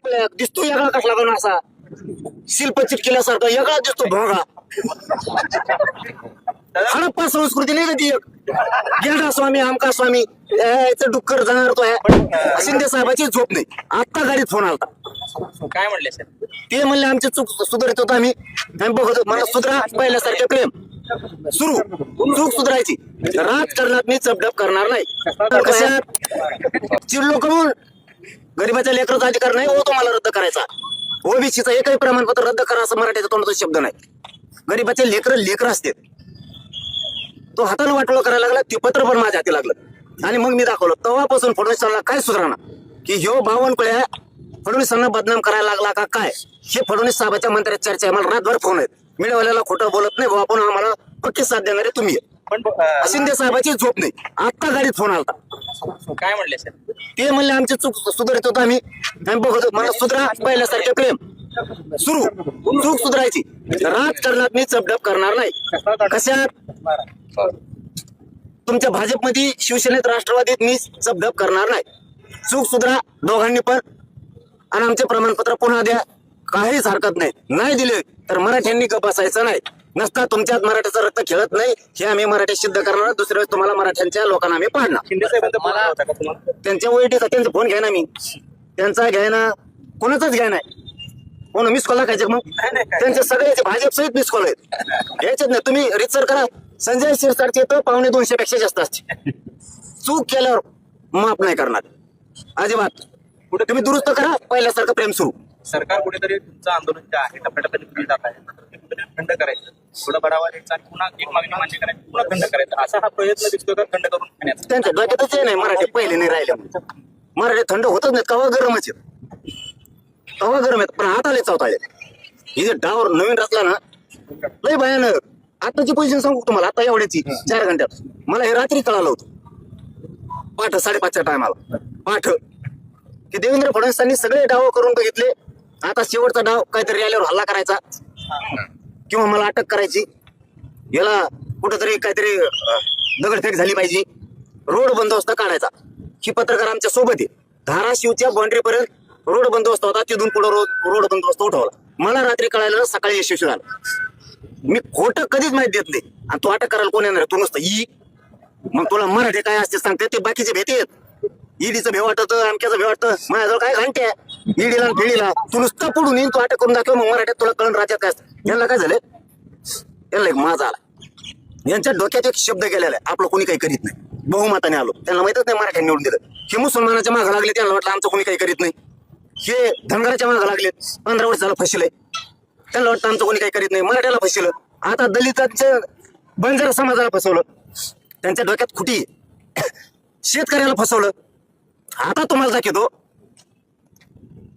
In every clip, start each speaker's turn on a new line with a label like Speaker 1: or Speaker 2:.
Speaker 1: Black दिसतो वेगळा कसला पण असा शिल्पचित केल्यासारखा वेगळा दिसतो भोंगा. हडप्पा संस्कृती नाही का ती एक गेंडा स्वामी आमका स्वामी याचं डुक्कर जाणार तो आहे. शिंदे साहेबाची झोप नाही. आता गाडीत फोन आलता.
Speaker 2: काय म्हणले सर?
Speaker 1: ते म्हणले आमची चूक सुधारित होतो आम्ही बघतो मला सुधरा पहिल्यासारखे प्रेम सुरू चूक सुधारायची. राजकारणात मी चपडप करणार नाही. कशात चिडलो करून गरीबाच्या लेकराचा अधिकार नाही हो तुम्हाला रद्द करायचा. ओबीसीचं एकही प्रमाणपत्र रद्द करा असं मराठीचा तोंडाचा शब्द नाही. गरीबाचे लेकर असते. तो हाताने वाटोळं करायला लागला. ते पत्र पण माझ्या हाती लागलं आणि मग मी दाखवलं. तेव्हापासून फडणवीसांना काय सुधारणा की ह्यो बावनकुळ्या फडणवीसांना बदनाम करायला लागला का काय हे फडणवीस साहेबाच्या मंत्र्यात चर्चा आहे. मला रातभर फोन आहेत. मीडियावाल्याला खोटं बोलत नाही बाबा पण आम्हाला पक्की साथ देणारे तुम्ही.
Speaker 2: पण
Speaker 1: शिंदे साहेबाची झोप नाही. आता गाडीत फोन आलता.
Speaker 2: काय म्हणले सर?
Speaker 1: ते म्हणले आमची चूक सुधारित होतो आम्ही बघतो मला सुधरा पहिल्यासारखे प्रेम सुरू चूक सुधारायची. राजकारणात मी चपडप करणार नाही. कशात तुमच्या भाजपमध्ये शिवसेनेत राष्ट्रवादीत मी चपडप करणार नाही. चूक सुधरा दोघांनी पण आणि आमचे प्रमाणपत्र पुन्हा द्या. काहीच हरकत नाही. नाही दिले तर मराठ्यांनी गप बसायचं नाही. नसता तुमच्यात मराठ्याचं रक्त खेळत नाही हे आम्ही मराठी सिद्ध करणार. दुसऱ्या वेळेस तुम्हाला मराठ्यांच्या लोकांना आम्ही पाडणार.
Speaker 2: शिंदे साहेबांचा फोन आला होता का तुम्हाला?
Speaker 1: त्यांच्या वैटीचा त्यांचा फोन घ्या ना मी त्यांचा घ्याय ना कोणाचाच घ्याय नाही. कोण मिस कॉल टाकायचे मग त्यांचे सगळ्याचे भाजप सहित मिस कॉल आहेत. घ्यायचेच नाही. तुम्ही रिसर्च करा. संजय शिरसाटचे तर 250 पेक्षा जास्त असते. चूक केल्यावर माफ नाही करणार अजिबात. कुठे तुम्ही दुरुस्त करा पहिल्यासारखं प्रेम सुरू.
Speaker 2: सरकार कुठेतरी तुमचं आंदोलन जे आहे टप्प्याटप्प्याने पुढे जात आहे ते कुठेतरी खंड करायचं, थोडं बढावा द्यायचा आणि पुन्हा एक मागणी मान्य करायची, पुन्हा खंड करायचा असा हा प्रयत्न दिसतोय का खंड करून घेण्याचा?
Speaker 1: त्यांच्या डोक्यातच नाही मराठी पहिले नाही राहिले. मराठी थंड होतच नाही. कवा गरमच आहेत. कवा गरम आहेत पण आता लय चावताळे. ही जे डावर नवीन रचला ना लय भयानक. आताची पोझिशन सांगू तुम्हाला आता एवढ्याची 4 घंट्यात मला हे रात्री कळालं होतं. पाठ 5:30च्या टायमाला पाठ की देवेंद्र फडणवीसांनी सगळे डाव करून बघितले. आता शेवटचा डाव काहीतरी आल्यावर हल्ला करायचा किंवा मला अटक करायची. याला कुठंतरी काहीतरी दगडफेक झाली पाहिजे. रोड बंदोबस्त काढायचा. ही पत्रकार आमच्या सोबत आहे. धाराशिवच्या बाउंड्री पर्यंत रोड बंदोबस्त होता. तिथून पुढे रोड बंदोबस्त उठवला. मला रात्री कळायला सकाळी यशस्वी झालं. मी खोटं कधीच माहिती देत नाही. आणि तू अटक करायला कोण येणार तू नुसतं ई मग तुला मराठी काय असते सांगते ते बाकीचे भेटेत. ईडीचं भेव वाटत अमक्याचं भेव वाटतं माझ्याजवळ काय घंटे ईडीला फिडीला तू नुसतं पडून येईन तू अटक करून दाखव मग मराठीत तुला कळण राज्यात काय असतं. यांना काय झालं यांना एक माझा आला. यांच्या डोक्यात एक शब्द गेलेला आहे आपलं कोणी काही करीत नाही. बहुमताने आलो त्यांना माहितच नाही मराठ्यांनी निवडून दिलं. हे मुसलमानाच्या मागं लागले त्यांना वाटलं आमचं कोणी काही करीत नाही. हे धनगराच्या मागं लागले 15 वर्ष झालं फसलंय त्यांना वाटतं आमचं कोणी काही करीत नाही. मराठ्याला फसलं. आता दलितांचं बंजारा समाजाला फसवलं. त्यांच्या डोक्यात खुटी शेतकऱ्याला फसवलं. आता तुम्हाला दाखवतो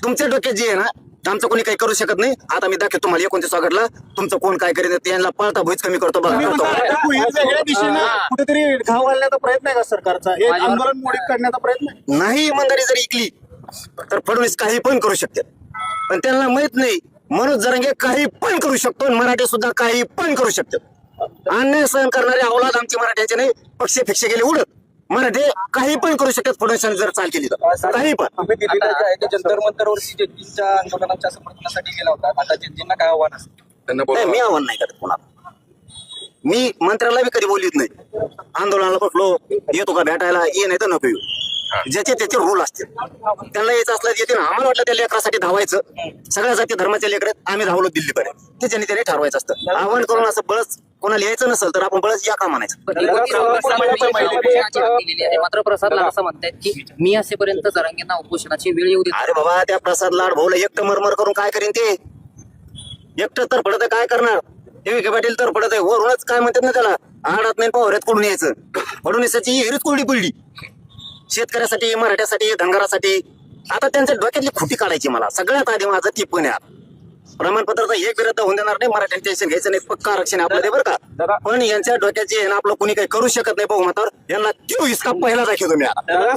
Speaker 1: तुमच्या डोक्यात जे आहे ना आमचं कोणी काही करू शकत नाही. आता मी दाखवतो तुम्हाला 29 ऑगस्टला तुमचं कोण काय करीत त्यांना पळता भुईच कमी करतो बघा.
Speaker 3: वेगळ्या दिशेने कुठेतरी घाव घालण्याचा प्रयत्न आहे का सरकारचा? हे आंदोलन मोडीत काढण्याचा प्रयत्न आहे?
Speaker 1: नाही इमानदारी जर ऐकली तर फडणवीस काही पण करू शकते. पण त्यांना माहित नाही मनोज जरांगे काही पण करू शकतो. मराठी सुद्धा काही पण करू शकतो. अन्याय सहन करणारे अवलाद आमची मराठ्याचे नाही. पक्ष फिक्ष गेले उडत. मराठी काही पण करू शकतात फडणवीसांनी जर चाल केली तर काही पण.
Speaker 2: आम्ही दिल्लीला जे आहे ते जंतर मंतरवरती जेटलीच्या आंदोलनाच्या समर्थनासाठी गेला होता. आता जेटलींना काय आव्हान असेल?
Speaker 1: नाही मी आव्हान नाही करत कोणाला. मी मंत्र्याला बी कधी बोलत नाही. आंदोलनाला बसलो येतो का भेटायला ये नाही तर नको येऊ. ज्याचे त्याचे रूल असतील त्यांना यायचं असलं येते ना. आम्हाला वाटलं त्या लेकरासाठी धावायचं. सगळ्या जाती धर्माचे लेकर आम्ही धावलो दिल्लीपर्यंत. ते ज्यांनी त्यांनी ठरवायचं असतं. आव्हान करून असं बळच कोणाला यायचं नसेल तर आपण बळच या का म्हणायचं.
Speaker 4: मात्र प्रसाद लाड असं म्हणतायत की मी असेपर्यंत जरांगेंना उपोषणाची वेळ येऊ देत.
Speaker 1: अरे बाबा त्या प्रसाद लाड भाऊला एकटं मरमर करून काय करीन ते. एकटं तर पडत काय करणार. हे विखे पाटील तर पडत आहे वरूनच काय म्हणतात ना त्याला आडात नाही पावऱ्यात कोडून यायचं. फडणवीसाची हिरीच कोरडी पडली शेतकऱ्यासाठी मराठ्यासाठी धनगरासाठी. आता त्यांच्या डोक्यातली खुटी काढायची. मला सगळ्यात आधी माझं ती पण आहे प्रमाणपत्राचा एक विरुद्ध होऊन देणार नाही. मराठ्यांचे टेन्शन घ्यायचं नाही. पक्का आरक्षण आपलं ते बरं का. पण यांच्या डोक्यात जे आपलं कोणी काही करू शकत नाही बहुमतावर यांना तो हिसका पहिला दाखवतो मी.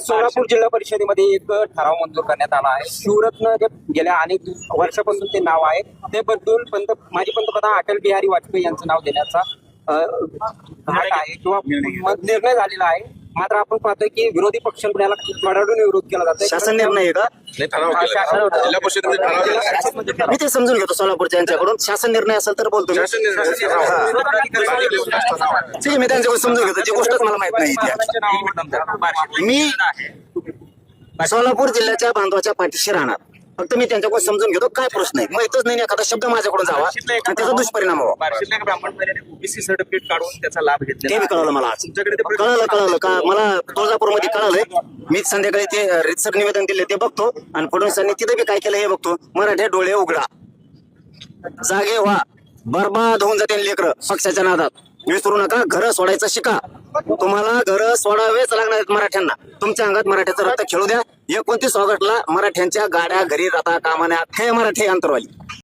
Speaker 5: सोलापूर जिल्हा परिषदेमध्ये एक ठराव मंजूर करण्यात आला आहे. शिवरत्न जे गेल्या अनेक वर्षापासून ते नाव आहे ते बदलून माजी पंतप्रधान अटल बिहारी वाजपेयी यांचं नाव देण्याचा घाट आहे किंवा निर्णय झालेला आहे. मात्र आपण पाहतोय की विरोधी पक्षांकडून याला कडाडून विरोध केला जातो.
Speaker 1: शासन निर्णय आहे का?
Speaker 6: नाही, ठराव केला. जिल्हा परिषदेमध्ये ठराव केला.
Speaker 1: मी ते समजून घेतो सोलापूरच्या यांच्याकडून. शासन निर्णय असेल तर बोलतो मी.
Speaker 6: शासन निर्णय ठराव.
Speaker 1: ठीक आहे, मी त्यांच्याकडून समजून घेतो. जी गोष्टच मला माहित नाही इथे. मी सोलापूर जिल्ह्याच्या बांधवाच्या पाठीशी राहणार. फक्त मी त्यांच्याकडून समजून घेतो काय प्रश्न आहे. माहितच नाही एखादा शब्द माझ्याकडून जावा आणि त्याचा दुष्परिणाम व्हावा.
Speaker 2: बार्शीतल्या एका ब्राह्मण महिलेने ओबीसी सर्टिफिकेट काढून त्याचा लाभ
Speaker 1: ते
Speaker 2: घेतला.
Speaker 1: बी कळलं मला आज.
Speaker 2: तुमच्याकडे ते
Speaker 1: कळलं का मला तुळजापूरमध्ये कळलंय. मी संध्याकाळी ते रितसर निवेदन दिले ते बघतो आणि फडणवीसांनी तिथे बी काय केलं हे बघतो. मराठे डोळे उघडा, जागे व्हा, बरबाद होऊन जाते लेकरं पक्षाच्या नादात. विसरू नका, घरं सोडायचं शिका. तुम्हाला घरं सोडावेच लागणार आहेत मराठ्यांना. तुमच्या अंगात मराठ्याचं रक्त खेळू द्या. 29 ऑगस्टला मराठ्यांच्या गाड्या घरी जाता कामा नये. हे मराठी अंतरवाली.